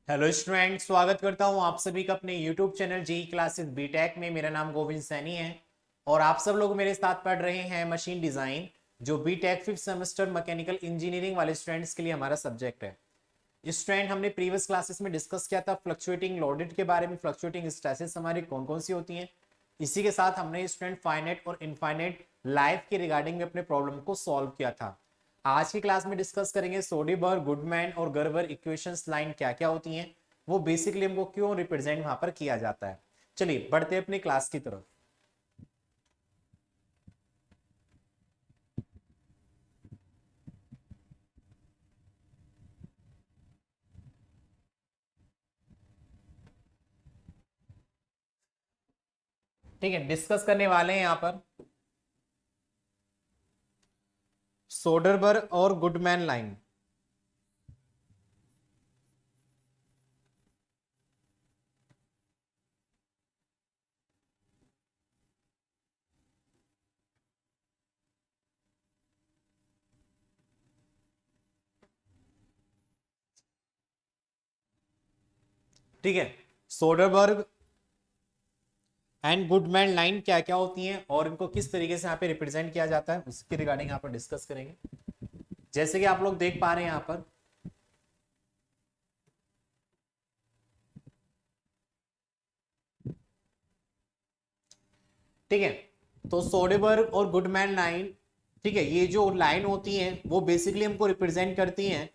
Hello student, स्वागत करता हूं आप सभी का अपने यूट्यूब चैनल जी क्लासेस बीटेक में। मेरा नाम गोविंद सैनी है और आप सब लोग मेरे साथ पढ़ रहे हैं मशीन डिज़ाइन, जो BTech fifth semester mechanical engineering वाले स्टूडेंट्स के लिए हमारा सब्जेक्ट है। स्टूडेंट, हमने प्रीवियस क्लासेस में डिस्कस किया था फ्लक्चुएटिंग लोडेड के बारे में, फ्लक्चुएटिंग स्ट्रेसेस हमारी कौन कौन सी होती हैं। इसी के साथ हमने स्टूडेंट फाइनाइट और इनफाइनाइट लाइफ के रिगार्डिंग में अपने प्रॉब्लम को सॉल्व किया था। आज की क्लास में डिस्कस करेंगे सोडीबर्ग, गुडमैन और गर्बर इक्वेशंस लाइन क्या क्या होती हैं, वो बेसिकली हमको क्यों रिप्रेजेंट वहां पर किया जाता है। चलिए बढ़ते हैं अपनी क्लास की तरफ। ठीक है, डिस्कस करने वाले हैं यहाँ पर सोडरबर्ग और गुडमैन लाइन। ठीक है, सोडरबर्ग एंड गुडमैन लाइन क्या क्या होती हैं और इनको किस तरीके से यहाँ पे रिप्रेजेंट किया जाता है, उसके रिगार्डिंग यहाँ पर डिस्कस करेंगे। जैसे कि आप लोग देख पा रहे हैं यहाँ पर, ठीक है, तो सोडेबर्ग और गुडमैन लाइन, ठीक है, ये जो लाइन होती हैं वो बेसिकली हमको रिप्रेजेंट करती हैं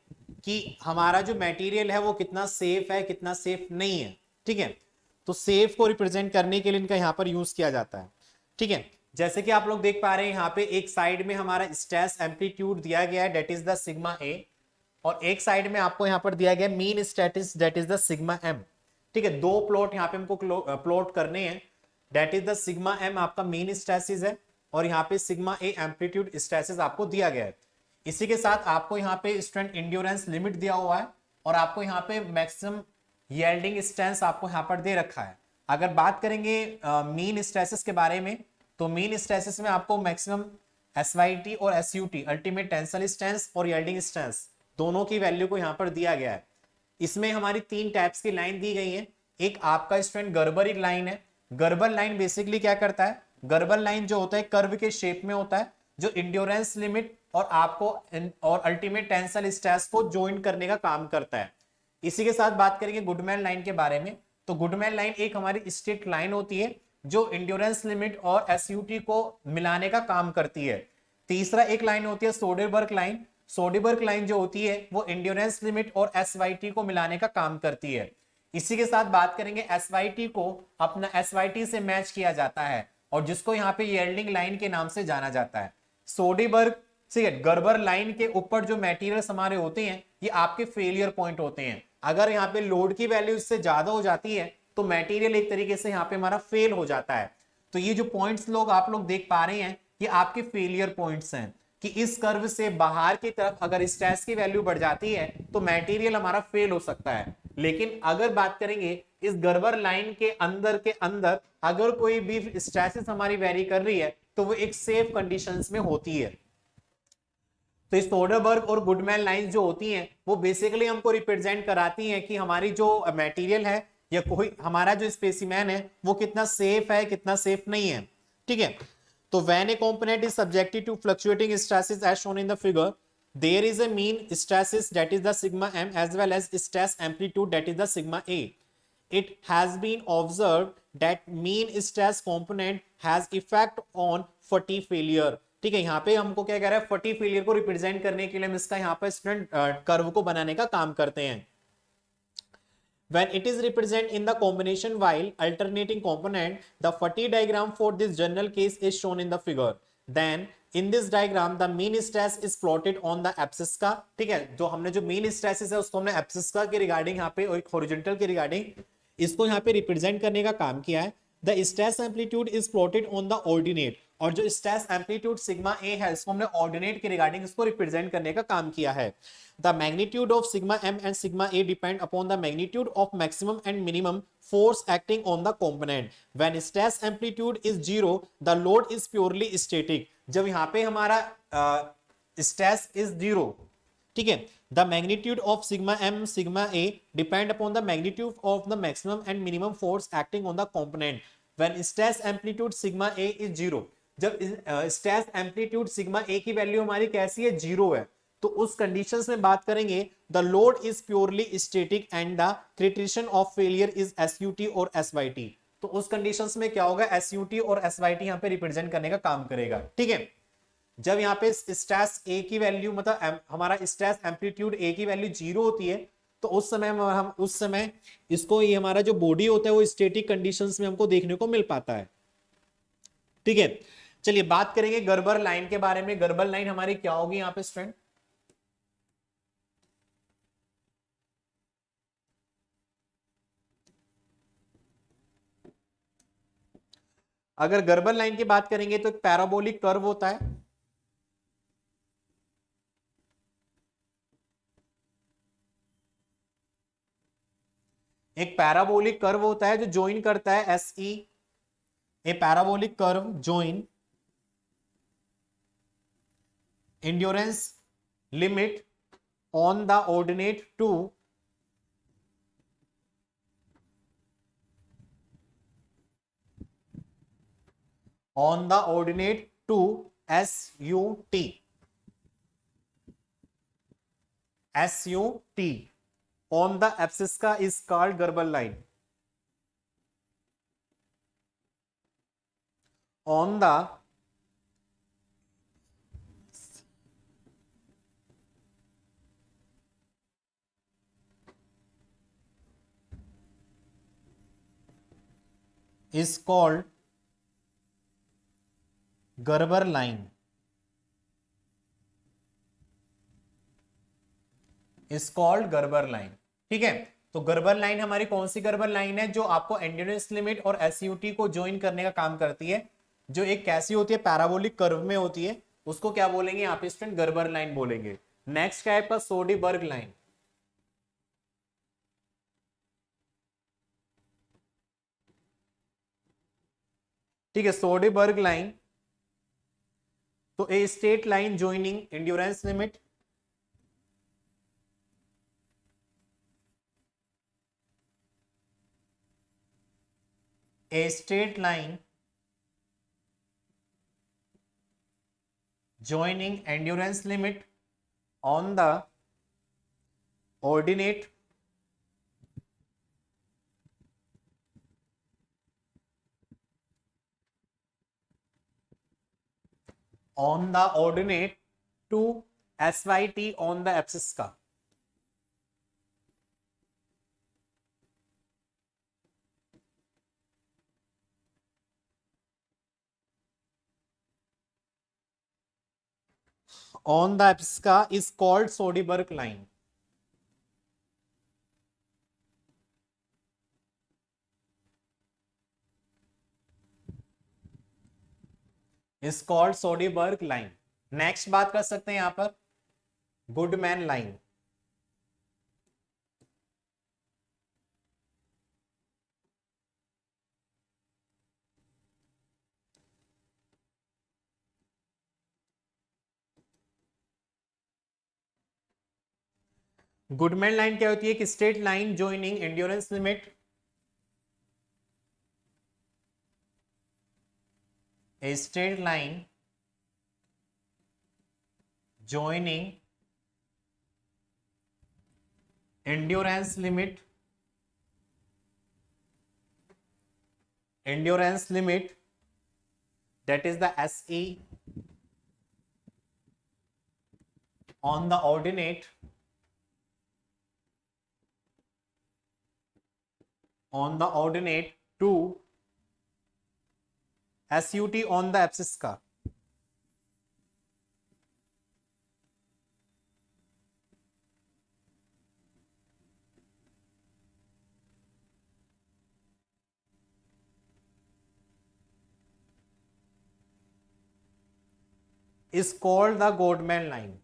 कि हमारा जो मटेरियल है वो कितना सेफ है, कितना सेफ नहीं है। ठीक है, तो सेफ को रिप्रेजेंट करने के लिए इनका यहाँ पर यूज किया जाता है। ठीक है, जैसे कि आप लोग देख पा रहे हैं यहाँ पे एक साइड में हमारा स्ट्रेस एम्पलीट्यूड दिया गया है, डेट इज द सिग्मा ए, और एक साइड में आपको यहाँ पर दिया गया mean stress, that is the sigma M. ठीक है, दो प्लॉट यहाँ पे हमको प्लॉट करने हैं। That is the sigma M आपका मीन स्ट्रेसिस है और यहाँ पे सिग्मा ए एम्पलीट्यूड स्ट्रेसिस आपको दिया गया है। इसी के साथ आपको यहाँ पे स्ट्रेंथ इंड्योरेंस लिमिट दिया हुआ है और आपको यहाँ पे मैक्सिमम यील्डिंग स्ट्रेंथ आपको यहाँ पर दे रखा है। अगर बात करेंगे मीन स्ट्रेसिस के बारे में, तो मीन स्ट्रेसिस में आपको मैक्सिमम एसवाईटी और एसयूटी अल्टीमेट टेंसल स्ट्रेंथ और यील्डिंग स्ट्रेंथ दोनों की वैल्यू को यहाँ पर दिया गया है। इसमें हमारी तीन टाइप्स की लाइन दी गई है। एक आपका स्टूडेंट गर्बर लाइन है। गर्बर लाइन बेसिकली क्या करता है, गर्बर लाइन जो होता है कर्व के शेप में होता है, जो इंड्योरेंस लिमिट और आपको और अल्टीमेट टेंसल स्ट्रेस को ज्वाइन करने का काम करता है। इसी के साथ बात करेंगे गुडमैन लाइन के बारे में, तो गुडमैन लाइन एक हमारी स्ट्रेट लाइन होती है जो इंड्योरेंस लिमिट और एसयूटी को मिलाने का काम करती है। तीसरा एक लाइन होती है सोडेबर्ग लाइन। सोडेबर्ग लाइन जो होती है वो इंड्योरेंस लिमिट और एसवाईटी को मिलाने का काम करती है। इसी के साथ बात करेंगे एसवाईटी को अपना एसवाईटी से मैच किया जाता है और जिसको यहाँ पे यील्डिंग लाइन के नाम से जाना जाता है। सोडेबर्ग से गर्बर लाइन के ऊपर जो मेटीरियल्स हमारे होते हैं ये आपके फेलियर पॉइंट होते हैं। अगर यहाँ पे लोड की वैल्यू इससे ज्यादा हो जाती है तो मेटीरियल एक तरीके से यहाँ पे हमारा फेल हो जाता है। तो ये जो पॉइंट्स लोग आप लोग देख पा रहे हैं ये आपके फेलियर पॉइंट्स हैं कि इस कर्व से बाहर की तरफ अगर स्ट्रेस की वैल्यू बढ़ जाती है तो मटेरियल हमारा फेल हो सकता है। लेकिन अगर बात करेंगे इस गर्बर लाइन के अंदर अगर कोई भी स्ट्रेसेस हमारी वेरी कर रही है तो वो एक सेफ कंडीशंस में होती है। तो इस सोडरबर्ग और गुडमैन लाइन जो होती हैं वो बेसिकली हमको रिप्रेजेंट कराती हैं कि हमारी जो मटेरियल है या कोई हमारा जो स्पेसिमेन है वो कितना सेफ है, कितना सेफ नहीं है। ठीक है, तो when a component is subjected to fluctuating stresses as shown in the figure, there is a mean stresses that is the sigma m as well as stress amplitude that is the sigma a. It has been observed that mean stress component has effect on fatigue failure. ठीक है, यहाँ पे हमको क्या कह रहा है, fatigue failure को रिप्रेजेंट करने के लिए हम इसका यहाँ पे स्टूडेंट कर्व को बनाने का काम करते हैं। When it is represented in the combination while alternating component, the fatigue diagram for this general case is shown in the figure. Then in this diagram the mean stress is plotted on the abscissa का। ठीक है, जो हमने जो mean stresses है उसको हमने abscissa के रिगार्डिंग यहाँ पे और एक horizontal के रिगार्डिंग इसको यहाँ पे रिप्रेजेंट करने का काम किया है। The stress amplitude is plotted on the ordinate, और जो स्ट्रेस एम्पलीट्यूड सिग्मा ए है इसको हमने ऑर्डिनेट के रिगार्डिंग इसको रिप्रेजेंट करने का काम किया है। The magnitude of sigma M and sigma A depend upon the magnitude of maximum and minimum force acting on the component. When stress amplitude is zero the load is purely static. जब यहाँ पे हमारा stress is zero, ठीक है। The magnitude of sigma M sigma A depend upon the magnitude of the maximum and minimum force acting on the component when stress amplitude sigma A is zero. जब stress amplitude sigma ए की value हमारी कैसी है, zero है, तो उस conditions में बात करेंगे the load is purely static and the criterion of failure is SUT और एसवाईटी। तो उस कंडीशंस में क्या होगा, एसयूटी और एसवाईटी यहां पे रिप्रेजेंट करने का काम करेगा। ठीक है, जब यहाँ पे स्ट्रेस ए की वैल्यू मतलब हमारा स्ट्रेस एम्पलीट्यूड ए की वैल्यू जीरो होती है, तो उस समय हम उस समय इसको ये हमारा जो बॉडी होता है वो स्टैटिक कंडीशंस में हमको देखने को मिल पाता है। ठीक है, चलिए बात करेंगे गर्बर लाइन के बारे में। गर्बर लाइन हमारी क्या होगी यहाँ पे स्टूडेंट, अगर गर्बर लाइन की बात करेंगे तो एक पैराबोलिक कर्व होता है, एक पैराबोलिक कर्व होता है जो ज्वाइन करता है S E, A parabolic curve join endurance limit on the ordinate to SUT on the abscissa is called Gerber line. On the is called Gerber line. Is called Gerber line. ठीक है, तो Gerber line हमारी कौन सी Gerber line है, जो आपको endurance limit और एसयूटी को ज्वाइन करने का काम करती है, जो एक कैसी होती है, पैराबोलिक कर्व में होती है, उसको क्या बोलेंगे यहाँ पे स्टूडेंट, गर्बर लाइन बोलेंगे। नेक्स्ट क्या है आपका, सोडीबर्ग लाइन। ठीक है, सोडीबर्ग लाइन तो a straight line joining endurance limit a straight line joining endurance limit on the ordinate to SYT on the abscissa. On the abscissa is called Soderberg line. Is called Soderberg line. Next बात कर सकते हैं यहां पर Goodman line. Goodman line क्या होती है, कि straight line joining endurance limit a straight line joining endurance limit that is the SE on the ordinate to SUT on the abscissa. Is called the Goldman line.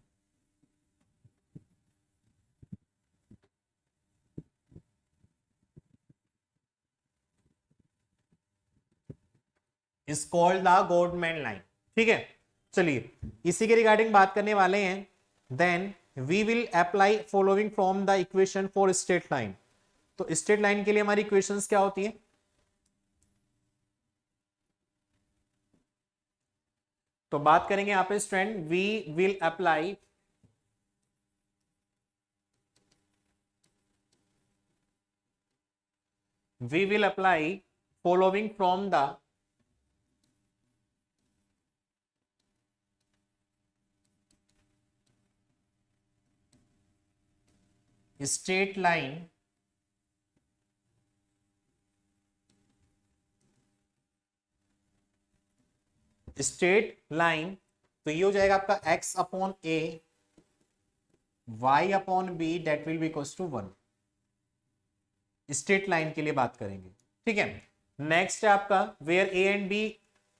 Is called the Goldman line. ठीक है, चलिए इसी के regarding बात करने वाले हैं। Then we will apply following from the equation for straight line. तो स्ट्रेट लाइन के लिए हमारी इक्वेशंस क्या होती है? तो बात करेंगे यहां पे student, we will apply following from the straight line तो ये हो जाएगा आपका x upon a y upon B that will be equals to 1। Straight line के लिए बात करेंगे, ठीक है। नेक्स्ट है आपका where a and b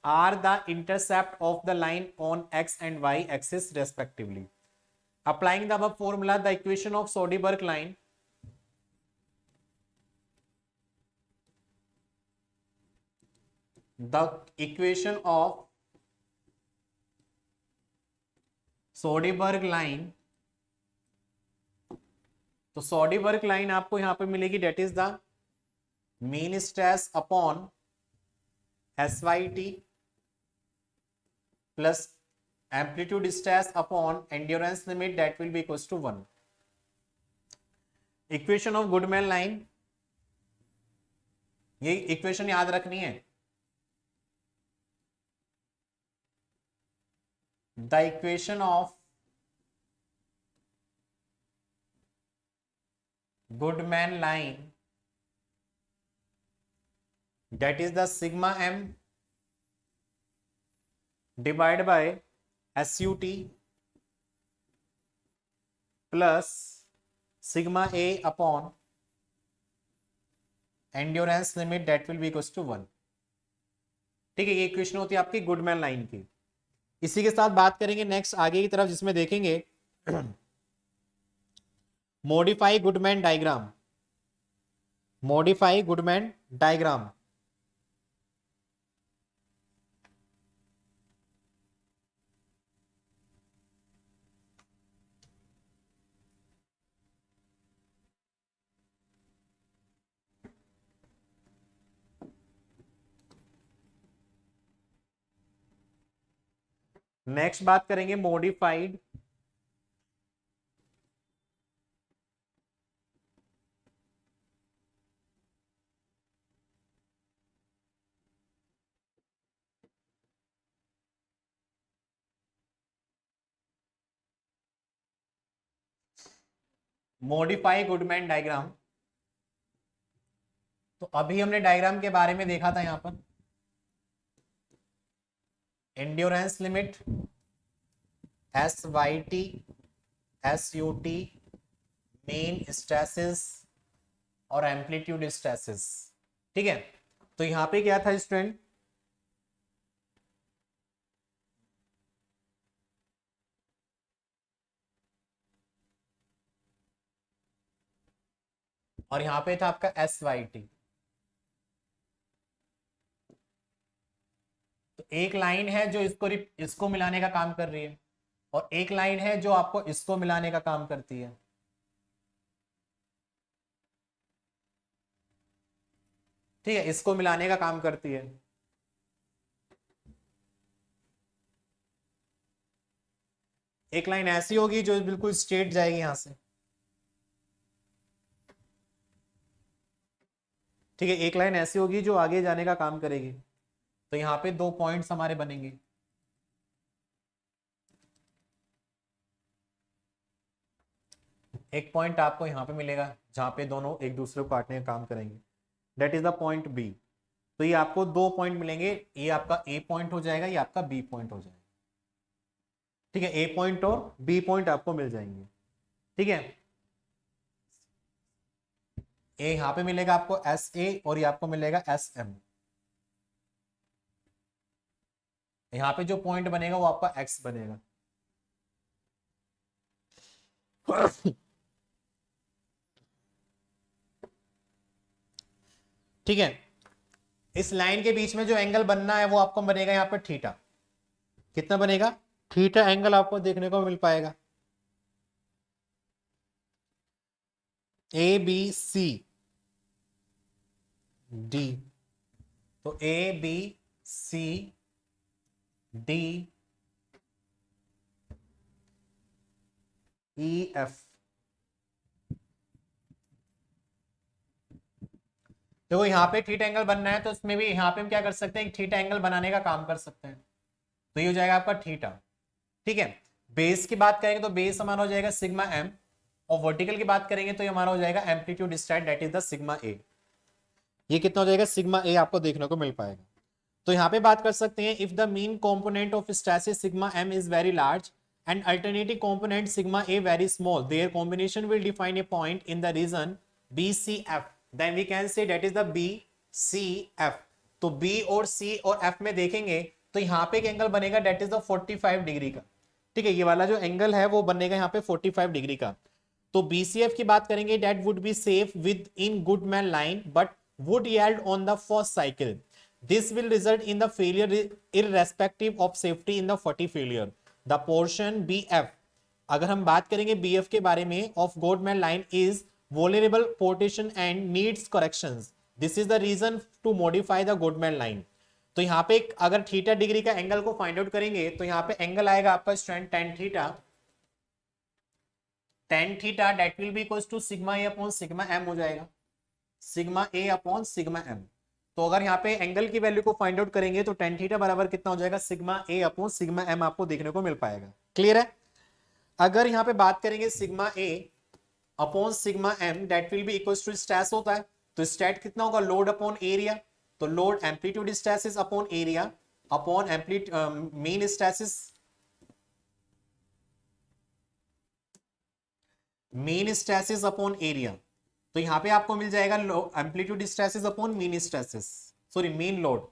are the intercept of the line on x and y axis respectively. Applying the above formula the equation of Soderberg line Soderberg line, तो Soderberg line आपको यहां पे मिलेगी that is the mean stress upon SYT plus amplitude stress upon endurance limit that will be equals to 1। Equation of Goodman line, ये इक्वेशन याद रखनी है। The equation of Goodman line that is the sigma m divided by SUT plus sigma a upon endurance limit that will be equals to 1। ठीक है, ये equation होती है आपकी गुडमैन लाइन की। इसी के साथ बात करेंगे नेक्स्ट आगे की तरफ, जिसमें देखेंगे modify Goodman diagram. Modify Goodman diagram, next बात करेंगे मॉडिफाइड मॉडिफाई गुडमैन डायग्राम। तो अभी हमने डायग्राम के बारे में देखा था, यहां पर endurance limit SYT SUT main stresses और एम्पलीट्यूड स्ट्रेसेस, ठीक है। तो यहां पे क्या था स्टूडेंट, और यहां पे था आपका SYT। तो एक लाइन है जो इसको मिलाने का काम कर रही है, और एक लाइन है जो आपको इसको मिलाने का काम करती है। ठीक है, इसको मिलाने का काम करती है। एक लाइन ऐसी होगी जो बिल्कुल स्ट्रेट जाएगी यहां से, ठीक है। एक लाइन ऐसी होगी जो आगे जाने का काम करेगी। तो यहाँ पे दो पॉइंट्स हमारे बनेंगे। एक पॉइंट आपको यहाँ पे मिलेगा जहां पे दोनों एक दूसरे को काटने का काम करेंगे, that is the point B. तो ये आपको दो पॉइंट मिलेंगे, ये आपका ए पॉइंट हो जाएगा, ये आपका बी पॉइंट हो जाएगा। ठीक है, ए पॉइंट और बी पॉइंट आपको मिल जाएंगे। ठीक है, ए यहां पे मिलेगा आपको SA और ये आपको मिलेगा SM। यहां पे जो पॉइंट बनेगा वो आपका X बनेगा। ठीक है, इस लाइन के बीच में जो एंगल बनना है वो आपको बनेगा यहाँ पर थीटा। कितना बनेगा? थीटा एंगल आपको देखने को मिल पाएगा। ए बी सी डी, तो A B C D E F. देखो यहाँ पे थीटा एंगल बनना है तो इसमें भी यहाँ पे हम क्या कर सकते हैं, थीटा एंगल बनाने का काम कर सकते हैं। तो ये हो जाएगा आपका थीटा। ठीक है, बेस की बात करेंगे तो बेस हमारा हो जाएगा सिग्मा एम, और वर्टिकल की बात करेंगे तो ये हमारा हो जाएगा amplitude straight, that is the sigma A. ये कितना हो जाएगा, सिग्मा ए आपको देखने को मिल पाएगा। तो यहाँ पे बात कर सकते हैं, if the mean component of stresses sigma M is very large and alternative component sigma A very small, their combination will define a point in the region B C F, then we can say that is the B C F. तो B और C और F में देखेंगे तो यहाँ पे एक angle बनेगा दैट इज द 45 डिग्री का। ठीक है, ये वाला जो एंगल है वो बनेगा यहाँ पे 45 डिग्री का। तो बीसीएफ की बात करेंगे, that would be safe within Goodman line but would yield on the first cycle, this will result in the failure irrespective of safety in the fatigue failure. The portion B F, अगर हम बात करेंगे B F के बारे में, of Goodman line is vulnerable portion and needs corrections, this is the reason to modify the Goodman line. तो यहाँ पे अगर थीटा डिग्री का एंगल को फाइंड आउट करेंगे तो यहाँ पे एंगल आएगा आपका student tan theta that will be equals to sigma A upon sigma M हो जाएगा, sigma A upon sigma M. तो अगर यहाँ पे एंगल की वैल्यू को फाइंड आउट करेंगे तो टेन थीटा बराबर कितना हो जाएगा, sigma A upon sigma M आपको देखने को मिल पाएगा। क्लियर है। अगर यहाँ पे बात करेंगे sigma A upon sigma M that will be equals to stress होता है, तो स्ट्रेस कितना होगा, लोड अपॉन एरिया, तो load amplitude stresses upon area upon mean stresses, mean stresses upon area. तो यहां पे आपको मिल जाएगा amplitude stresses upon mean stresses, sorry mean load,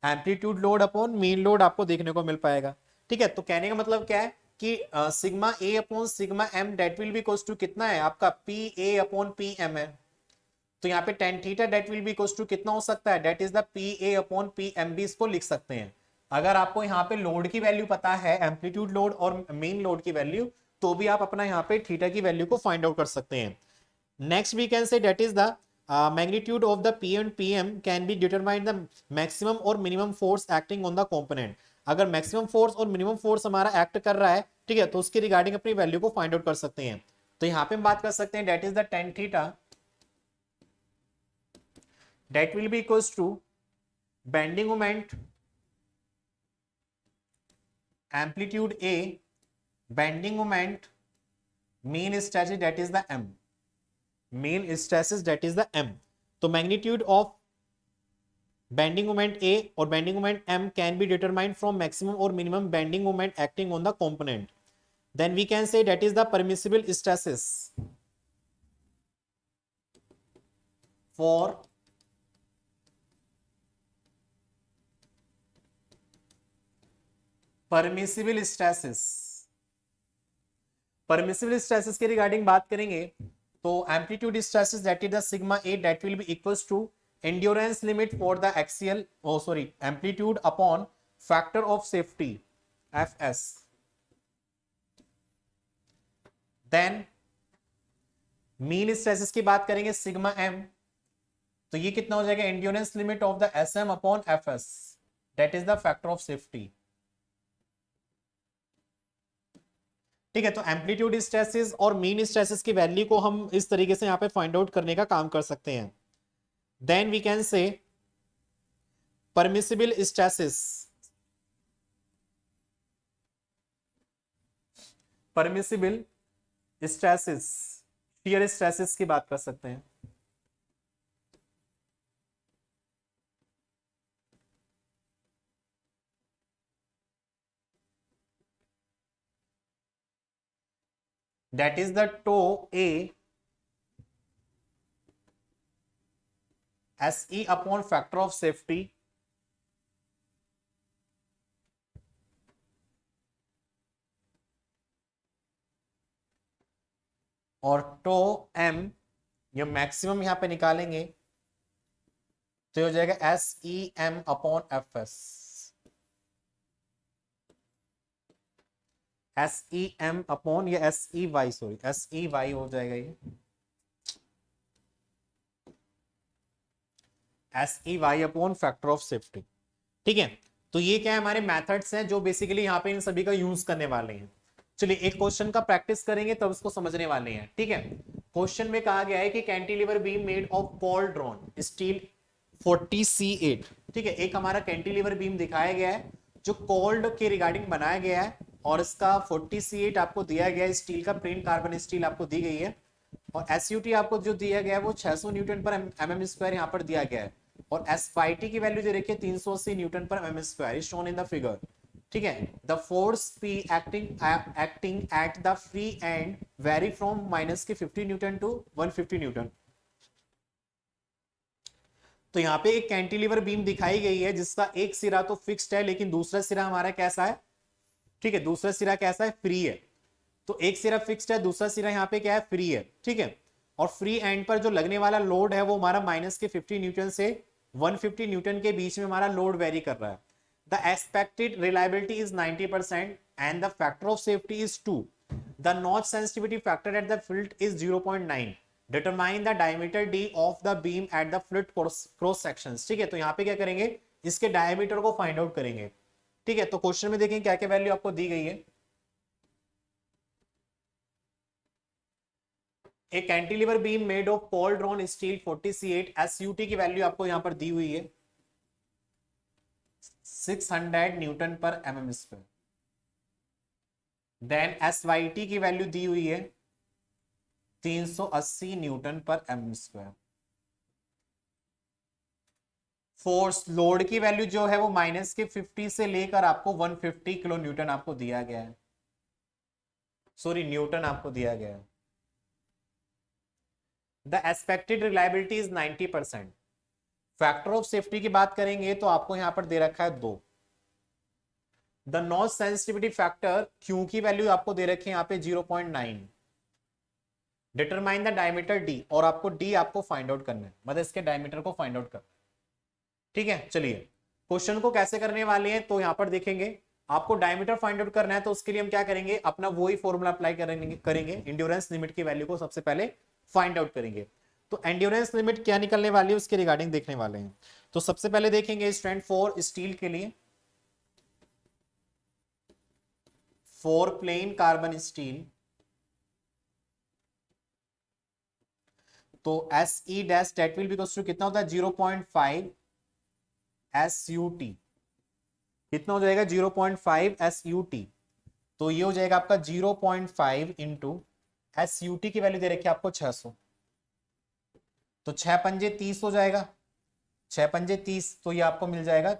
amplitude load upon mean load आपको देखने को मिल पाएगा। ठीक है, तो कहने का मतलब क्या है कि sigma A upon sigma M that will be equals to कितना है आपका, P A upon P M है। तो यहाँ पे tan theta that will be equals to कितना हो सकता है, that is the P A upon P M भी इसको लिख सकते हैं। अगर आपको यहाँ पे लोड की वैल्यू पता है, एम्पलीट्यूड लोड और मेन लोड की वैल्यू, तो भी आप अपना यहाँ पे थीटा की वैल्यू को फाइंड आउट कर सकते हैं। Next we can say that is the magnitude of the P and PM can be determined the maximum और minimum force acting on the component। अगर maximum force और minimum force हमारा act कर रहा है, ठीक है, तो उसकी रिगार्डिंग अपनी वैल्यू को फाइंड आउट कर सकते हैं। तो यहाँ पे हम बात कर सकते हैं that is the ten theta that will be equals to bending moment amplitude a bending moment mean stresses that is the M, mean stresses that is the M. तो magnitude of bending moment a और bending moment M can be determined from maximum और minimum bending moment acting on the component, then we can say that is the permissible stresses for permissible stresses. Permissible stresses के regarding बात करेंगे तो amplitude stresses that is the sigma A that will be equals to endurance limit for the axial amplitude upon factor of safety F S. देन mean stresses की बात करेंगे sigma M, तो ये कितना हो जाएगा, endurance limit of the S M upon F S that is the factor of safety. ठीक है, तो एम्पलीट्यूड स्ट्रेसेस और मीन स्ट्रेसेस की वैल्यू को हम इस तरीके से यहां पे फाइंड आउट करने का काम कर सकते हैं। Then we can say permissible stresses, permissible stresses shear stresses की बात कर सकते हैं। that is the tau A SE upon factor of safety और tau M ये मैक्सिमम यहां पे निकालेंगे तो हो जाएगा SEM upon FS, SEM upon ये SEY, सॉरी SEY हो जाएगा ये, SEY upon factor of safety. ठीक है, तो ये क्या है, हमारे मेथड्स हैं जो बेसिकली यहाँ पे इन सभी का यूज करने वाले हैं। चलिए एक क्वेश्चन का प्रैक्टिस करेंगे तब इसको समझने वाले हैं। ठीक है, क्वेश्चन में कहा गया है कि cantilever beam made of pauldron steel 40C8। ठीक है, एक हमारा कैंटिलीवर बीम दिखाया गया है जो कोल्ड के रिगार्डिंग बनाया गया है और इसका 40C8 आपको दिया गया है, स्टील का प्लेन कार्बन स्टील आपको दी गई है और SUT आपको जो दिया गया है वो 600 न्यूटन पर mm स्क्वायर यहाँ पर दिया गया है और SYT की वैल्यू दे रखी है 380 न्यूटन पर mm square, shown in the figure. ठीक है, the force P acting at the free and very from minus के 50 न्यूटन टू 150 न्यूटन। तो यहाँ पे एक कैंटिलीवर बीम दिखाई गई है जिसका एक सिरा तो फिक्स्ड है लेकिन दूसरा सिरा हमारा कैसा है, ठीक है, दूसरा सिरा कैसा है, फ्री है। तो एक सिरा फिक्स्ड है, दूसरा सिरा यहाँ पे क्या है, फ्री है। ठीक है, और फ्री एंड पर जो लगने वाला लोड है वो हमारा माइनस के 50 न्यूटन से 150 न्यूटन के बीच में हमारा लोड वेरी कर रहा है। The expected reliability is 90% and the factor of safety is 2। The notch sensitivity factor at the fillet is 0.9। Determine the diameter D of the beam at the fillet cross sections. ठीक है, तो यहाँ पे क्या करेंगे, इसके डायमीटर को find out करेंगे। ठीक है, तो क्वेश्चन में देखें क्या क्या वैल्यू आपको दी गई है। एक cantilever beam made of pauldron steel 40C8 SUT की वैल्यू आपको यहां पर दी हुई है 600 न्यूटन पर mm स्क्वायर। देन SYT की वैल्यू दी हुई है 380 न्यूटन पर mm स्क्वायर। फोर्स लोड की वैल्यू जो है वो माइनस के 50 से लेकर आपको 150 किलो न्यूटन आपको दिया गया है, सॉरी न्यूटन आपको दिया गया है। The expected reliability is 90%। Factor of safety की बात करेंगे तो आपको यहां पर दे रखा है 2। The notch sensitivity factor Q की वैल्यू आपको दे रखी है यहाँ पे 0.9। डिटरमाइन द डायमीटर डी, और आपको डी आपको फाइंड आउट करना है, मतलब इसके डायमीटर को फाइंड आउट करना है। ठीक है, चलिए क्वेश्चन को कैसे करने वाले हैं, तो यहां पर देखेंगे आपको डायमीटर फाइंड आउट करना है तो उसके लिए हम क्या करेंगे, अपना वही फॉर्मूला अप्लाई करेंगे एंड्योरेंस लिमिट की वैल्यू को सबसे पहले फाइंड आउट करेंगे। तो एंड्योरेंस लिमिट क्या निकलने वाली है उसके रिगार्डिंग देखने वाले हैं। तो सबसे पहले देखेंगे स्ट्रेंथ फॉर स्टील के लिए, फॉर प्लेन कार्बन स्टील, तो SE dash that will be equal to कितना होता है 0.5 SUT। कितना हो जाएगा 0.5 SUT, तो ये हो जाएगा आपका 0.5 इंटू SUT की वैल्यू दे रखी है आपको 600, तो 6 पंजे 30 हो जाएगा, 6 पंजे 30, तो ये आपको मिल जाएगा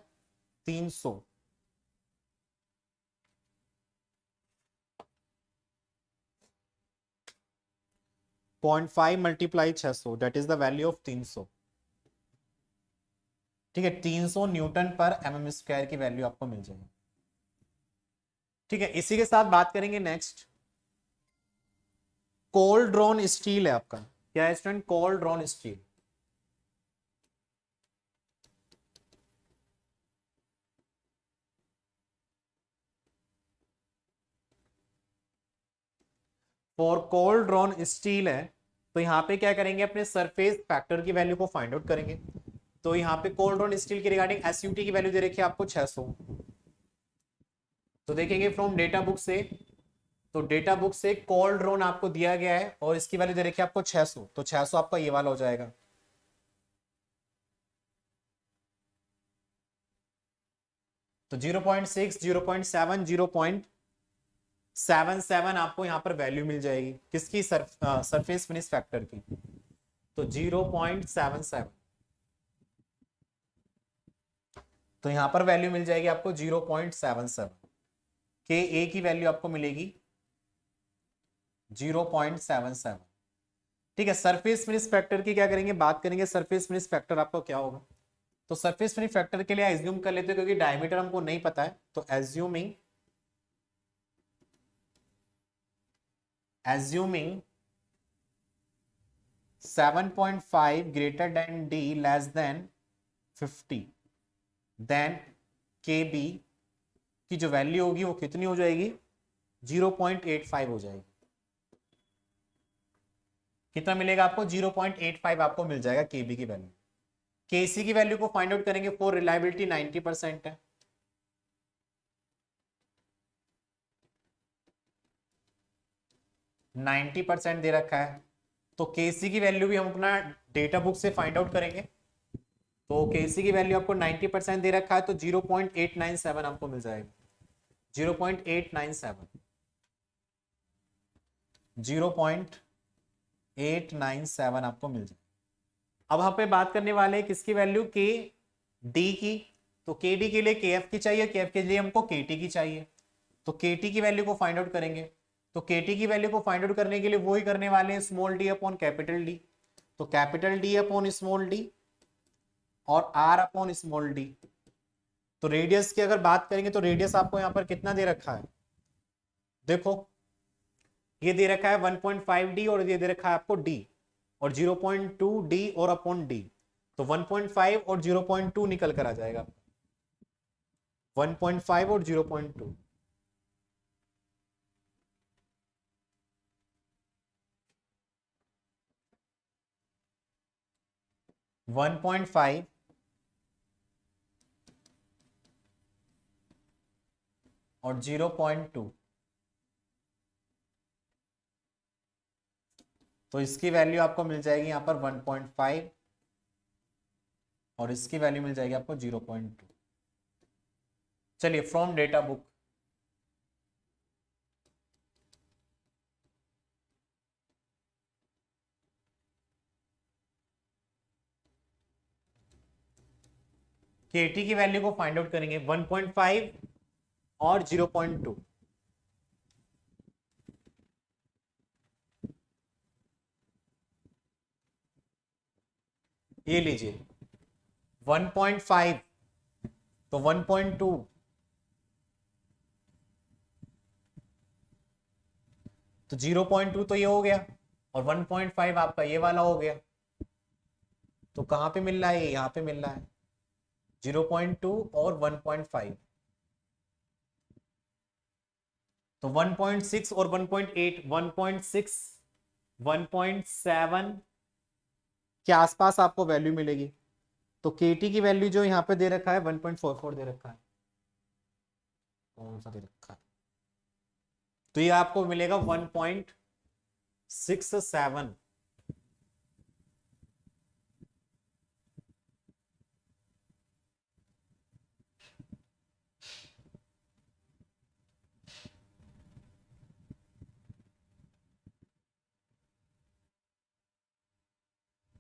300। 0.5 multiply 600 that is the value of 300। ठीक है, 300 न्यूटन पर mm स्क्वायर की वैल्यू आपको मिल जाएगी। ठीक है, इसी के साथ बात करेंगे नेक्स्ट, कोल्ड ड्रॉन स्टील है आपका, क्या है student, cold drawn steel. For cold drawn steel है, तो यहां पे क्या करेंगे, अपने सरफेस फैक्टर की वैल्यू को फाइंड आउट करेंगे। तो यहाँ पे कोल्ड ड्रॉन स्टील के रिगार्डिंग SUT की वैल्यू दे रखी है आपको 600। तो देखेंगे फ्रॉम डेटा बुक से, तो डेटा बुक से कोल्ड ड्रॉन आपको दिया गया है और इसकी वैल्यू दे रखी है आपको 600, तो 600 आपका ये वाला हो जाएगा। तो 0.6 0.7 0.77 आपको यहां पर वैल्यू मिल जाएगी किसकी, सरफेस फिनिश फैक्टर की, तो 0.77, तो यहां पर वैल्यू मिल जाएगी आपको 0.77। के ए की वैल्यू आपको मिलेगी 0.77। ठीक है, सरफेस फिनिश फैक्टर की क्या करेंगे, बात करेंगे सरफेस फिनिश फैक्टर आपको क्या होगा। तो सरफेस फिनिश फैक्टर के लिए एज्यूम कर लेते हैं क्योंकि डायमीटर हमको नहीं पता है, तो assuming 7.5 greater than D less than 50, then K B की जो वैल्यू होगी वो कितनी हो जाएगी, 0.85 हो जाएगी। कितना मिलेगा आपको, 0.85 आपको मिल जाएगा केबी की वैल्यू। केसी की वैल्यू को फाइंड आउट करेंगे फॉर रिलायबिलिटी 90% है, नाइन्टी परसेंट दे रखा है, तो केसी की वैल्यू भी हम अपना डेटा बुक से फाइंड आउट करेंगे। तो केसी की वैल्यू आपको 90% दे रखा है, तो 0.897 आपको मिल जाएगा, 0.897, 0.897 आपको मिल जाए। अब यहाँ पे बात करने वाले हैं किसकी वैल्यू, के डी की। तो के डी के लिए के एफ की चाहिए, के एफ के लिए हमको के टी की चाहिए। तो के टी की वैल्यू को फाइंड आउट करेंगे। तो के टी की वैल्यू को फाइंड आउट करने के लिए वो ही करने वाले हैं, small d upon capital D. तो capital D upon small d और आर अपॉन स्मॉल डी। तो रेडियस की अगर बात करेंगे तो रेडियस आपको यहाँ पर कितना दे रखा है, देखो ये दे रखा है 1.5 डी और ये दे रखा है आपको डी, और 0.2 डी और अपॉन डी। तो 1.5 और 0.2 निकल कर आ जाएगा, 1.5 और 0.2। 1.5 और 0.2, तो इसकी वैल्यू आपको मिल जाएगी यहां पर 1.5 और इसकी वैल्यू मिल जाएगी आपको 0.2। चलिए फ्रॉम डेटा बुक, केटी की वैल्यू को फाइंड आउट करेंगे 1.5 और 0.2। ये लीजिए 1.5 तो 1.2 तो 0.2 तो ये हो गया और 1.5 आपका ये वाला हो गया। तो कहां पे मिल रहा है, ये यहां पे मिल रहा है 0.2 और 1.5। तो 1.6 और 1.8, 1.6 1.7 के आसपास आपको वैल्यू मिलेगी। तो केटी की वैल्यू जो यहाँ पे दे रखा है 1.44 दे रखा है, कौन सा दे रखा है, तो ये आपको मिलेगा 1.67।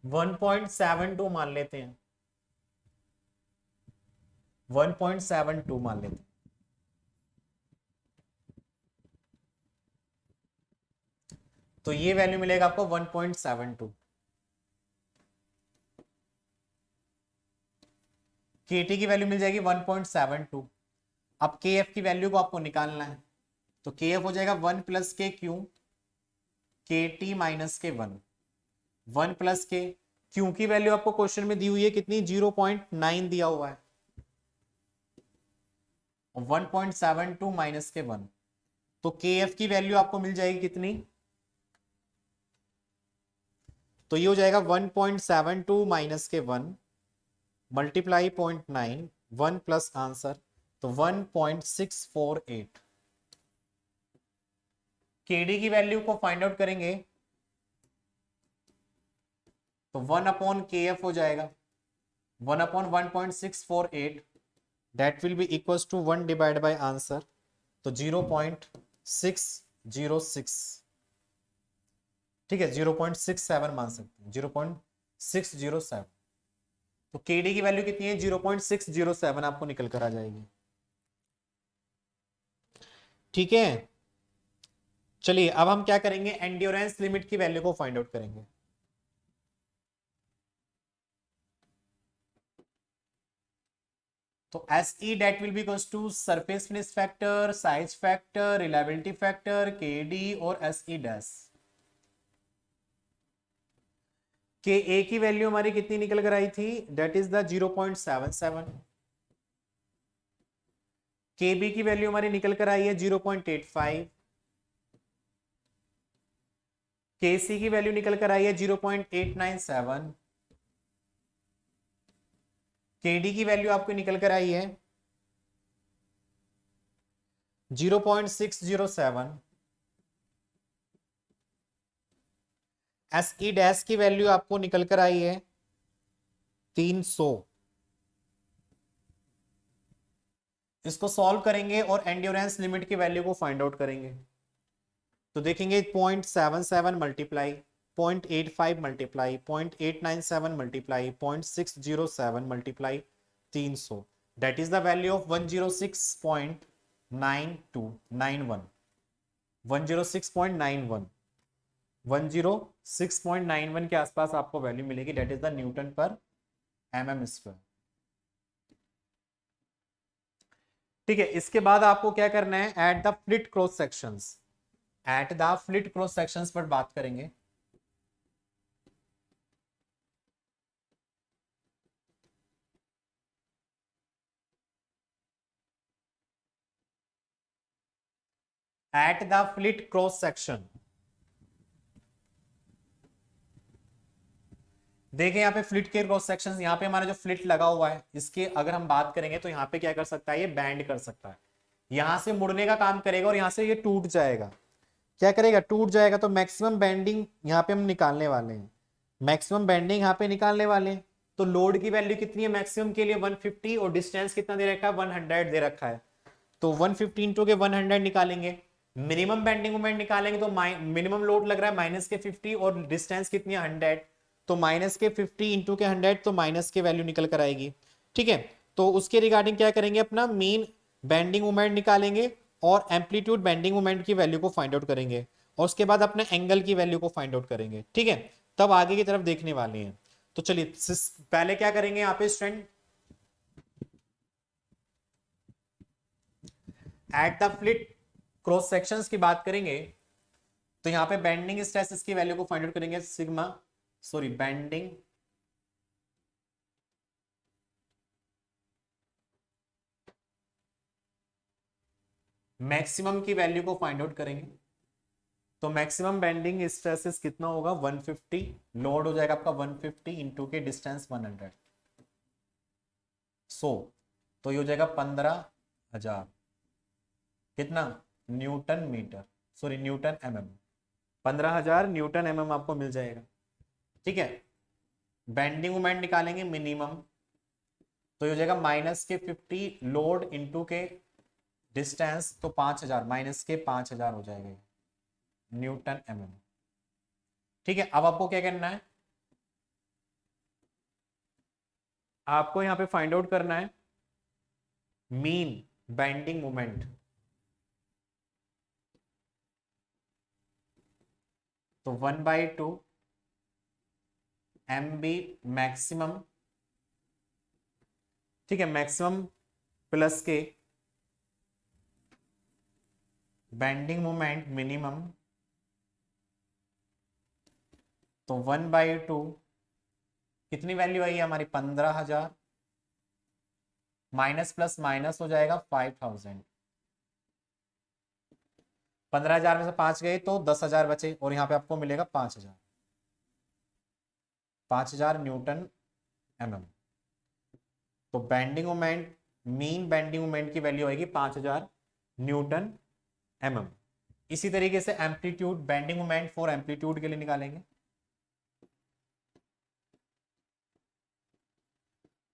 वन 1.72 मान लेते हैं, 1.72 मान लेते हैं। तो ये वैल्यू मिलेगा आपको 1.72। केटी की वैल्यू मिल जाएगी 1.72। अब के एफ की वैल्यू को आपको निकालना है। तो के एफ हो जाएगा 1 प्लस के क्यू के टी माइनस के 1, 1 प्लस के क्यू की वैल्यू आपको क्वेश्चन में दी हुई है कितनी, 0.9 दिया हुआ है, और 1.72 माइनस के 1। तो के एफ की वैल्यू आपको मिल जाएगी कितनी, तो ये हो जाएगा 1.72 माइनस के 1 मल्टीप्लाई 0.9, 1 प्लस आंसर, तो 1.648। केडी की वैल्यू को फाइंड आउट करेंगे तो 1 अपॉन के एफ हो जाएगा 1 upon 1.648, that will be equal to 1 divide by answer, तो 0.606। ठीक है, 0.67 मान सकते हैं, 0.607। तो केडी की वैल्यू कितनी है, 0.607 आपको निकल कर आ जाएगी। ठीक है, चलिए अब हम क्या करेंगे, एंड्योरेंस लिमिट की वैल्यू को फाइंड आउट करेंगे। तो S E that will be equals to surface finish factor, size factor, reliability factor, K D और S E dash. K A की वैल्यू हमारी कितनी निकल कर आई थी, डेट इज द 0.77। के बी की वैल्यू हमारी निकल कर आई है 0.85। के सी की वैल्यू निकल कर आई है 0.897। KD की वैल्यू आपको निकल कर आई है 0.607। SE डैश की वैल्यू आपको निकल कर आई है 300। इसको सॉल्व करेंगे और एंड्योरेंस लिमिट की वैल्यू को फाइंड आउट करेंगे। तो देखेंगे 0.77 multiply 0.85 multiply 0.897 multiply 0.607 multiply 300, that is the value of 106.9291। 106.91 106.91 के आसपास आपको वैल्यू मिलेगी, दैट इज द न्यूटन पर mm स्क्वायर। ठीक है, इसके बाद आपको क्या करना है, eight the fillet cross sections, eight the fillet cross sections पर बात करेंगे। Eight the fillet cross section, देखिए यहाँ पे फ्लिट के क्रॉस सेक्शन, यहाँ पे हमारा जो फ्लिट लगा हुआ है इसके अगर हम बात करेंगे तो यहाँ पे क्या कर सकता है, ये बैंड कर सकता है, यहां से मुड़ने का काम करेगा और यहां से ये टूट जाएगा। क्या करेगा, टूट जाएगा। तो मैक्सिमम बेंडिंग यहाँ पे हम निकालने वाले हैं, मैक्सिमम बेंडिंग यहाँ पे निकालने वाले हैं। तो लोड की वैल्यू कितनी है मैक्सिमम के लिए 150, और डिस्टेंस कितना दे रखा है 100 दे रखा है। तो 150 इंटू के 100 निकालेंगे, मिनिमम बेंडिंग मोमेंट निकालेंगे तो मिनिमम लोड लग रहा है माइनस के 50 और डिस्टेंस कितनी है 100, तो माइनस के 50 इंटू के 100 तो माइनस के वैल्यू निकल कर आएगी। ठीक है, तो उसके रिगार्डिंग क्या करेंगे, अपना मीन बेंडिंग मोमेंट निकालेंगे और एम्पलीट्यूड बेंडिंग मोमेंट की वैल्यू को फाइंड आउट करेंगे और उसके बाद अपने एंगल की वैल्यू को फाइंड आउट करेंगे। ठीक है, तब आगे की तरफ देखने वाले हैं। तो चलिए पहले क्या करेंगे यहाँ पे student, eight the fillet cross sections की बात करेंगे। तो यहाँ पे बेंडिंग स्ट्रेस की वैल्यू को फाइंड आउट करेंगे, सिग्मा सॉरी बेंडिंग मैक्सिमम की वैल्यू को फाइंड आउट करेंगे। तो मैक्सिमम बेंडिंग स्ट्रेसेस कितना होगा 150, लोड हो जाएगा आपका 150 इंटू के डिस्टेंस 100, तो ये हो जाएगा 15,000 कितना newton metre, sorry newton mm, 15,000 newton mm आपको मिल जाएगा। ठीक है, बेंडिंग मोमेंट निकालेंगे मिनिमम, तो ये हो जाएगा माइनस के 50 लोड इंटू के डिस्टेंस, तो 5,000 माइनस के 5,000 हो जाएगा न्यूटन mm। ठीक है, अब आपको क्या करना है, आपको यहां पे फाइंड आउट करना है मीन बेंडिंग मोमेंट। तो 1/2 MB मैक्सिमम, ठीक है, मैक्सिमम प्लस के बेंडिंग मोमेंट मिनिमम, तो 1/2 कितनी वैल्यू आई है हमारी 15,000, माइनस प्लस माइनस हो जाएगा 5,000, 15,000 में से 5 गए तो 10,000 बचे और यहाँ पे आपको मिलेगा 5,000, 5,000 न्यूटन mm। तो bending moment, mean bending moment की वैल्यू आएगी 5,000 न्यूटन mm। इसी तरीके से amplitude bending moment for amplitude के लिए निकालेंगे,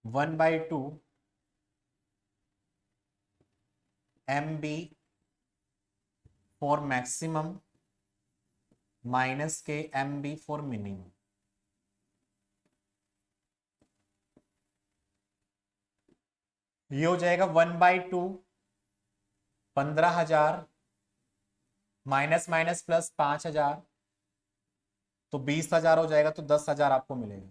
1/2 MB फॉर मैक्सिमम माइनस के MB फॉर मिनिमम। ये हो जाएगा 1/2 15,000 माइनस माइनस प्लस 5,000, तो 20,000 हो जाएगा, तो 10,000 आपको मिलेगा।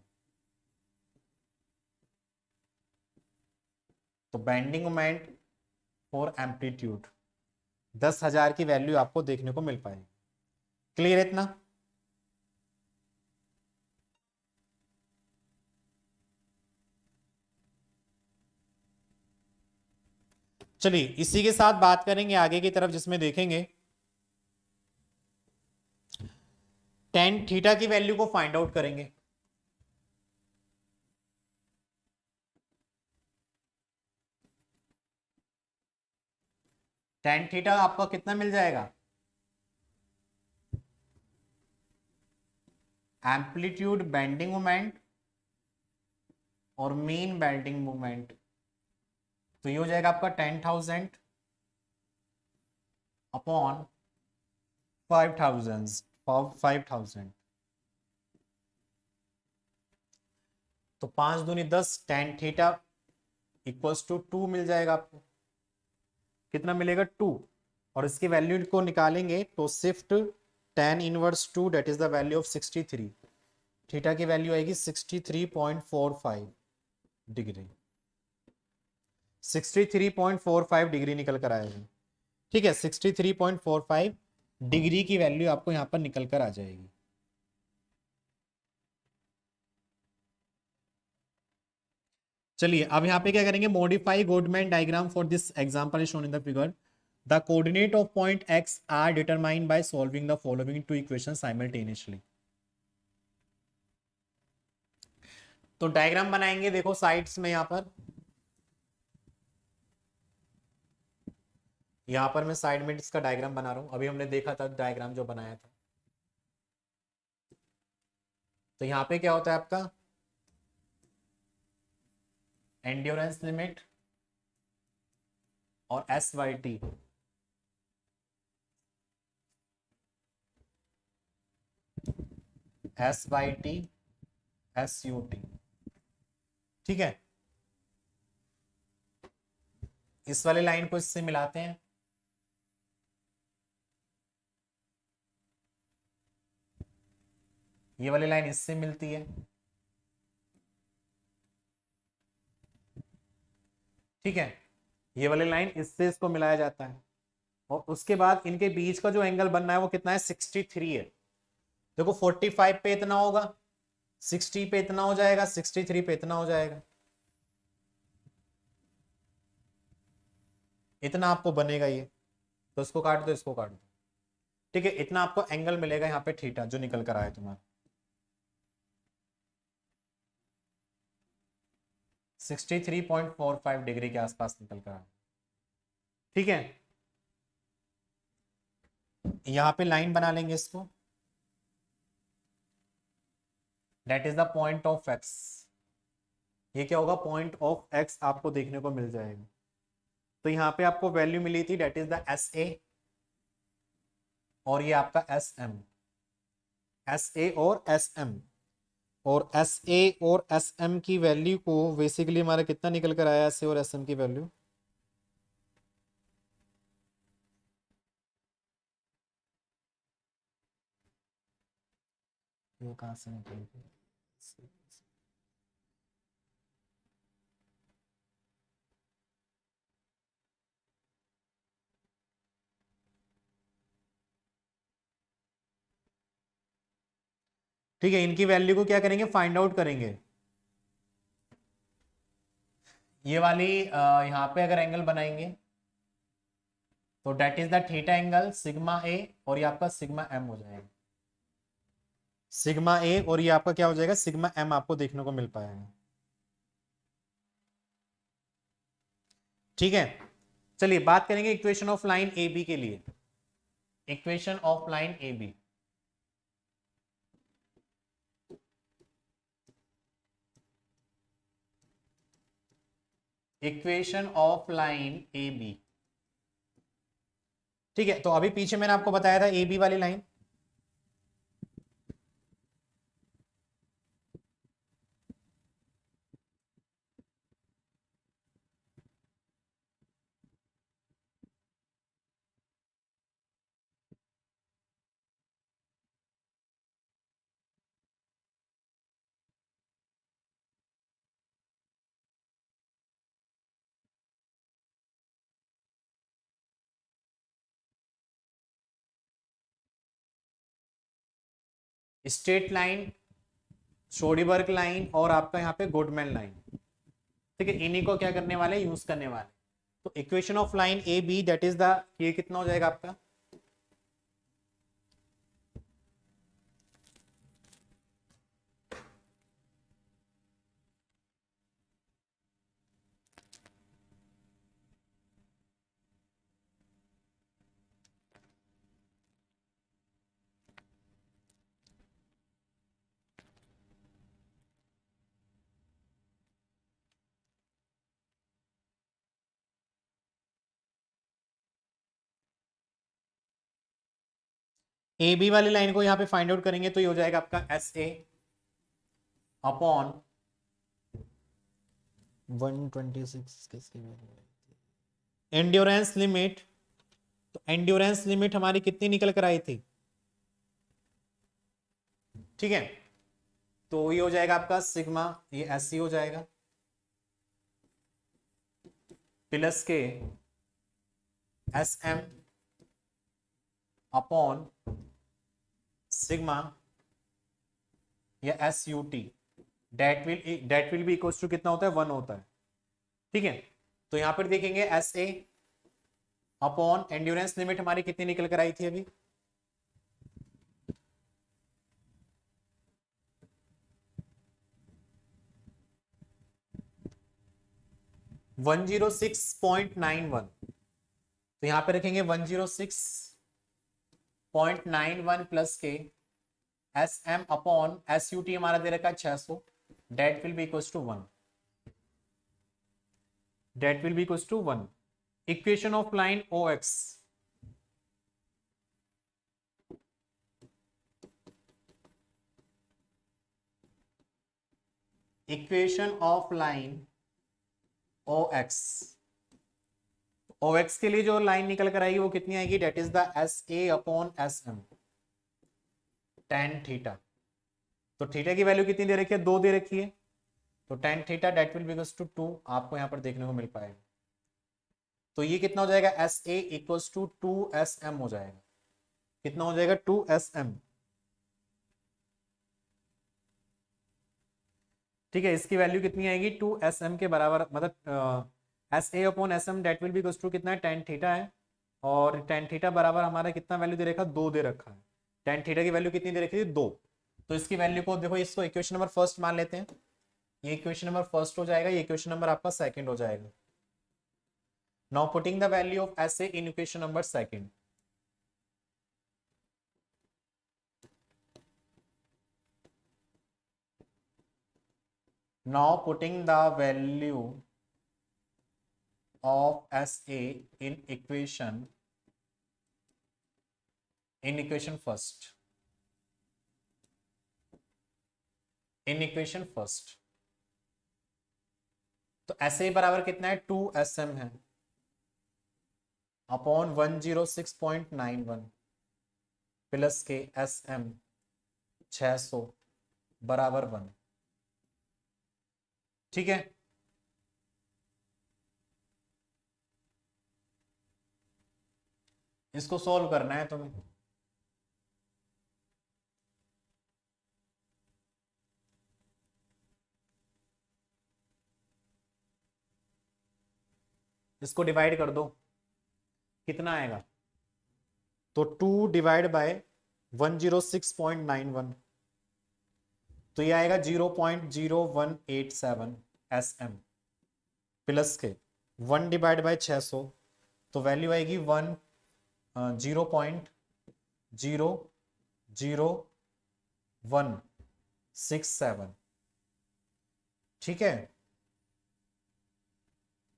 तो बेंडिंग मोमेंट फॉर एम्पलीट्यूड 10,000 की वैल्यू आपको देखने को मिल पाएगी। क्लियर है इतना? चलिए इसी के साथ बात करेंगे आगे की तरफ, जिसमें देखेंगे tan थीटा की वैल्यू को फाइंड आउट करेंगे। टेन थीटा आपका कितना मिल जाएगा, एम्पलीट्यूड बेंडिंग मोमेंट और मीन बेंडिंग मोमेंट, तो ये हो जाएगा आपका 10,000 अपॉन 5,000। तो 5 दूनी 10, टेन थीटा इक्वल्स टू 2 मिल जाएगा आपको। कितना मिलेगा, 2। और इसकी वैल्यू को निकालेंगे तो shift tan inverse 2 that is the value of 63। Theta की वैल्यू आएगी 63.45 डिग्री, 63.45 डिग्री निकल कर आएगी। ठीक है, 63.45 डिग्री की वैल्यू आपको यहां पर निकल कर आ जाएगी। चलिए अब यहाँ पे क्या करेंगे, modify Goodman diagram for this example is shown in the figure. The coordinate of point X are determined by solving the following two equation simultaneously. तो डायग्राम बनाएंगे, देखो साइड्स में यहाँ पर मैं साइड में इसका डायग्राम बना रहा हूं। अभी हमने देखा था डायग्राम जो बनाया था। तो यहाँ पे क्या होता है आपका, एंड्योरेंस लिमिट और S Y T, S Y T, S U T. ठीक है, इस वाले लाइन को इससे मिलाते हैं। ये वाली लाइन इससे मिलती है। ठीक है, ये वाली लाइन इससे इसको मिलाया जाता है और उसके बाद इनके बीच का जो एंगल बनना है वो कितना है, 63 है। देखो 45 पे इतना होगा, 60 पे इतना हो जाएगा, 63 पे इतना हो जाएगा, इतना आपको बनेगा ये। तो इसको काट दो, इसको काट दो। ठीक है, इतना आपको एंगल मिलेगा यहाँ पे थीटा जो निकल कर आया तुम्हारा, 63.45 डिग्री के आसपास निकल कर आया। ठीक है, यहाँ पे लाइन बना लेंगे इसको, that is the point of x. ये क्या होगा, पॉइंट ऑफ एक्स आपको देखने को मिल जाएगा। तो यहाँ पे आपको वैल्यू मिली थी दैट इज द एस ए और ये आपका एस एम, एस ए और एस एम। और एस ए और एस एम की वैल्यू को बेसिकली हमारा कितना निकल कर आया, एस ए और एस एम की वैल्यू, ये कहां से निकलेगी, ठीक है। इनकी वैल्यू को क्या करेंगे, फाइंड आउट करेंगे। ये वाली यहाँ पे अगर एंगल बनाएंगे तो that is the theta angle sigma ए और ये आपका सिग्मा एम हो जाएगा, सिग्मा ए और ये आपका क्या हो जाएगा, सिग्मा एम आपको देखने को मिल पाएगा। ठीक है, चलिए बात करेंगे equation of line A B के लिए। Equation of line A B, equation of line A B. ठीक है, तो अभी पीछे मैंने आपको बताया था ए बी वाली line, straight line, Soderberg line और आपका यहाँ पे गुडमैन लाइन। ठीक है, इन्हीं को क्या करने वाले, यूज करने वाले। तो equation of line A B that is the, ये कितना हो जाएगा आपका, ए बी वाली लाइन को यहाँ पे फाइंड आउट करेंगे तो ये हो जाएगा आपका एस ए अपॉन 126 किसकी एंड्योरेंस लिमिट। तो एंड्योरेंस लिमिट हमारी कितनी निकल कर आई थी, ठीक है। तो ये हो जाएगा आपका सिग्मा, ये एस सी हो जाएगा plus K S M upon sigma या S U T, that will be equal to कितना होता है, 1 होता है, ठीक है। तो यहां पर देखेंगे S A upon endurance limit हमारी कितनी निकल कर आई थी अभी, वन 106.91। तो यहां पे रखेंगे 106.91 plus K S M upon S U T हमारा दे रखा है 600, that will be equal to 1, that will be equal to 1। Equation of line O X, equation of line O X, O X के लिए जो लाइन निकल कर आएगी वो कितनी आएगी, that is the S A upon S M tan theta. तो थीटा की वैल्यू कितनी दे रखी है, 2 दे रखी है, तो tan theta that will be equal to 2 आपको यहां पर देखने को मिल पाएगा। तो ये कितना हो जाएगा, S A equals to 2 S M हो जाएगा, कितना हो जाएगा 2 एस एम, ठीक है। इसकी वैल्यू कितनी आएगी 2 एस एम के बराबर, मतलब S A upon S M that will be equal to कितना है, टेन थीटा है, और टेन थीटा बराबर हमारा कितना वैल्यू दे रखा, 2 दे रखा है। टेन थीटा की वैल्यू कितनी दे रखी थी, 2। तो इसकी वैल्यू को देखो, इसको इक्वेशन नंबर फर्स्ट मान लेते हैं, ये इक्वेशन नंबर फर्स्ट हो जाएगा, ये इक्वेशन नंबर आपका सेकंड हो जाएगा। Now putting the value of S A in equation number second, now putting the value of SA in equation first, in equation first, तो SA बराबर कितना है 2 SM है अपॉन 106.91 प्लस के SM 600 बराबर 1, ठीक है। इसको सॉल्व करना है तुम्हें, इसको डिवाइड कर दो, कितना आएगा, तो 2 डिवाइड बाय 106.91, तो ये आएगा 0.0187 SM प्लस के 1 डिवाइड बाय 600, तो वैल्यू आएगी 0.00167, ठीक है,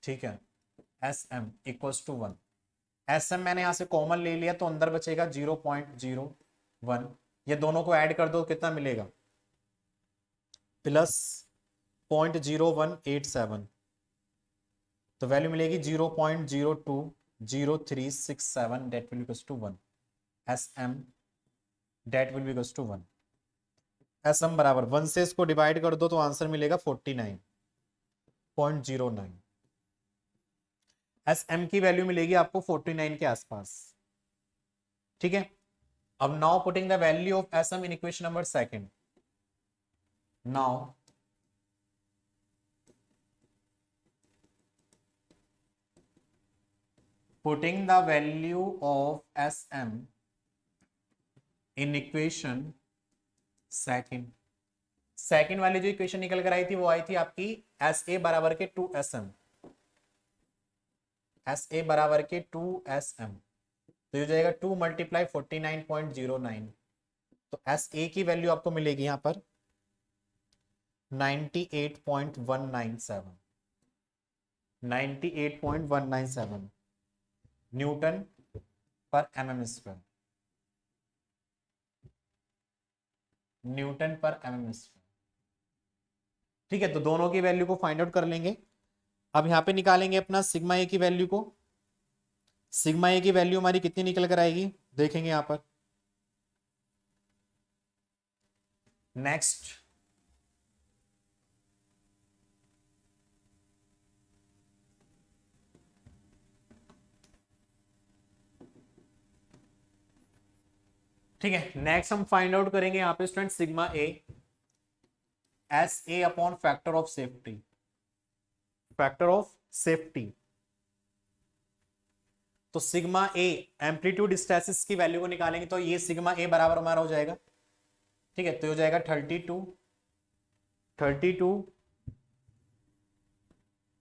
ठीक है। SM इक्वल्स टू 1, SM मैंने यहां से कॉमन ले लिया तो अंदर बचेगा 0.01, ये दोनों को ऐड कर दो कितना मिलेगा, प्लस 0.0187, तो वैल्यू मिलेगी 0.020367 that will equals to 1, SM that will be equals to 1, SM बराबर 1 से इसको डिवाइड कर दो तो आंसर मिलेगा 49.09, SM की वैल्यू मिलेगी आपको 49 के आसपास, ठीक है। अब now putting the value of SM in equation number second, now putting the value of SM in equation second, second वाली जो इक्वेशन निकल कर आई थी वो आई थी आपकी एस ए बराबर के 2 SM, एस ए बराबर के 2 SM, तो ये जाएगा 2 मल्टीप्लाई 49.09, तो एस ए की वैल्यू आपको मिलेगी यहां पर 98.197, 98.197 न्यूटन पर mm स्क्वायर, न्यूटन पर mm स्क्वायर। ठीक है, तो दोनों की वैल्यू को फाइंड आउट कर लेंगे। अब यहां पे निकालेंगे अपना सिग्मा ए की वैल्यू को। सिग्मा ए की वैल्यू हमारी कितनी निकल कर आएगी देखेंगे यहां पर। नेक्स्ट, ठीक है, नेक्स्ट हम फाइंड आउट करेंगे यहां पे student sigma A S A upon factor of safety. Factor of safety, तो सिग्मा ए एम्पलीट्यूड हिस्टैसिस की वैल्यू को निकालेंगे तो ये सिग्मा ए बराबर हमारा हो जाएगा। ठीक है, तो हो जाएगा 32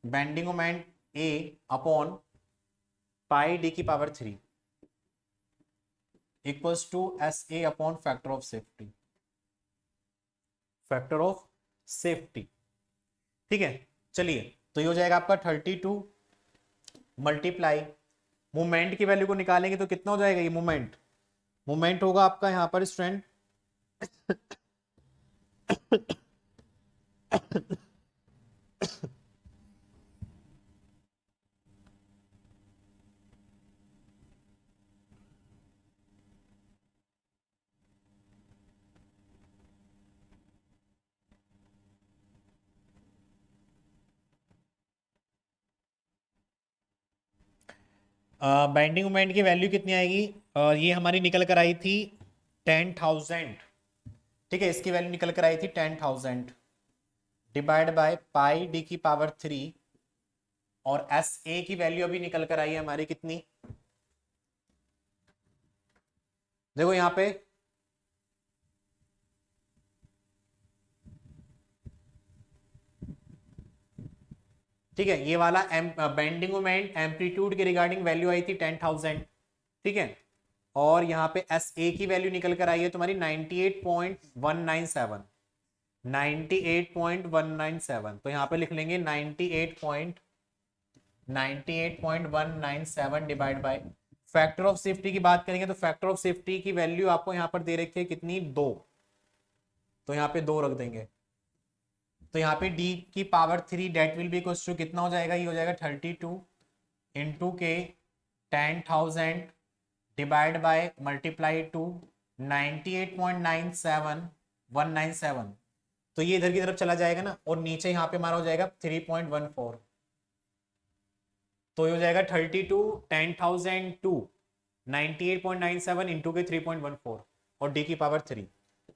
bending moment A upon pi D की power 3 equals to S A upon factor of safety. Factor of safety, ठीक है। चलिए, तो ये हो जाएगा आपका 32 मल्टीप्लाई मोमेंट की वैल्यू को निकालेंगे तो कितना हो जाएगा ये मोमेंट। मोमेंट होगा आपका यहां पर स्टूडेंट बाइंडिंग मोमेंट की वैल्यू कितनी आएगी, ये हमारी निकल कर आई थी 10,000। ठीक है, इसकी वैल्यू निकल कर आई थी 10,000 डिवाइड बाय पाई डी की पावर 3 और एस ए की वैल्यू अभी निकल कर आई है हमारी कितनी, देखो यहां पे ठीक है, ये वाला बेंडिंग मोमेंट एम्पलीट्यूड के रिगार्डिंग वैल्यू आई थी 10,000। ठीक है, और यहाँ पे एस ए की वैल्यू निकल कर आई है तुम्हारी 98.197। 98.197, तो यहाँ पे लिख लेंगे 98.197 divide by factor of safety की बात करेंगे तो फैक्टर ऑफ सेफ्टी की वैल्यू आपको यहाँ पर दे रखी है कितनी, 2। तो यहाँ पे 2 रख देंगे। तो यहाँ पे d की power 3 that will be equal to कितना हो जाएगा, ये हो जाएगा 32 इंटू के 10,000 डिवाइड बाय मल्टीप्लाई टू 98.97197। तो ये इधर की तरफ चला जाएगा ना, और नीचे यहाँ पे हमारा हो जाएगा 3.14। तो ये हो जाएगा 32 10,000 टू 98.97 इंटू के 3.14 और d की पावर 3।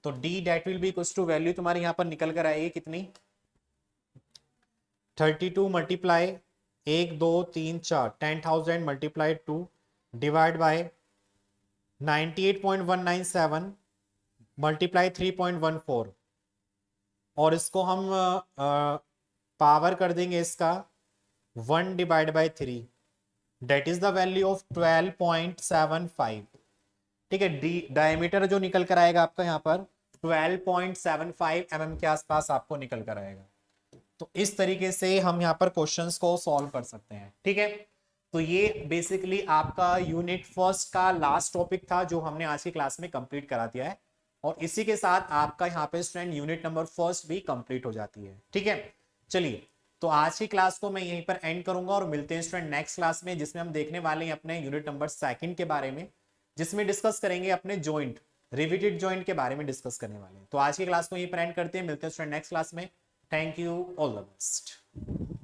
तो d that will be equal to value तुम्हारी यहाँ पर निकल कर आएगी कितनी, 32 multiply 1 2 3 4 10,000 multiply 2 divide by 98.197 multiply 3.14 और इसको हम पावर कर देंगे इसका 1 divide by 3 that is the value of 12.75। ठीक है, डी डायमीटर जो निकल कर आएगा आपका यहाँ पर 12.75 mm के आसपास आपको निकल कर आएगा। तो इस तरीके से हम यहाँ पर क्वेश्चंस को सॉल्व कर सकते हैं। ठीक है, तो ये बेसिकली आपका यूनिट फर्स्ट का लास्ट टॉपिक था जो हमने आज की क्लास में कंप्लीट करा दिया है, और इसी के साथ आपका यहाँ पे स्टूडेंट यूनिट नंबर फर्स्ट भी कंप्लीट हो जाती है। ठीक है, चलिए, तो आज की क्लास को मैं यहीं पर एंड करूंगा और मिलते हैं स्टूडेंट नेक्स्ट क्लास में, जिसमें हम देखने वाले हैं अपने यूनिट नंबर सेकंड के बारे में, जिसमें डिस्कस करेंगे अपने जॉइंट रिविटेड जॉइंट के बारे में डिस्कस करने वाले हैं। तो आज की क्लास को यहीं पर एंड करते हैं, मिलते हैं स्टूडेंट नेक्स्ट क्लास में। Thank you, all the best.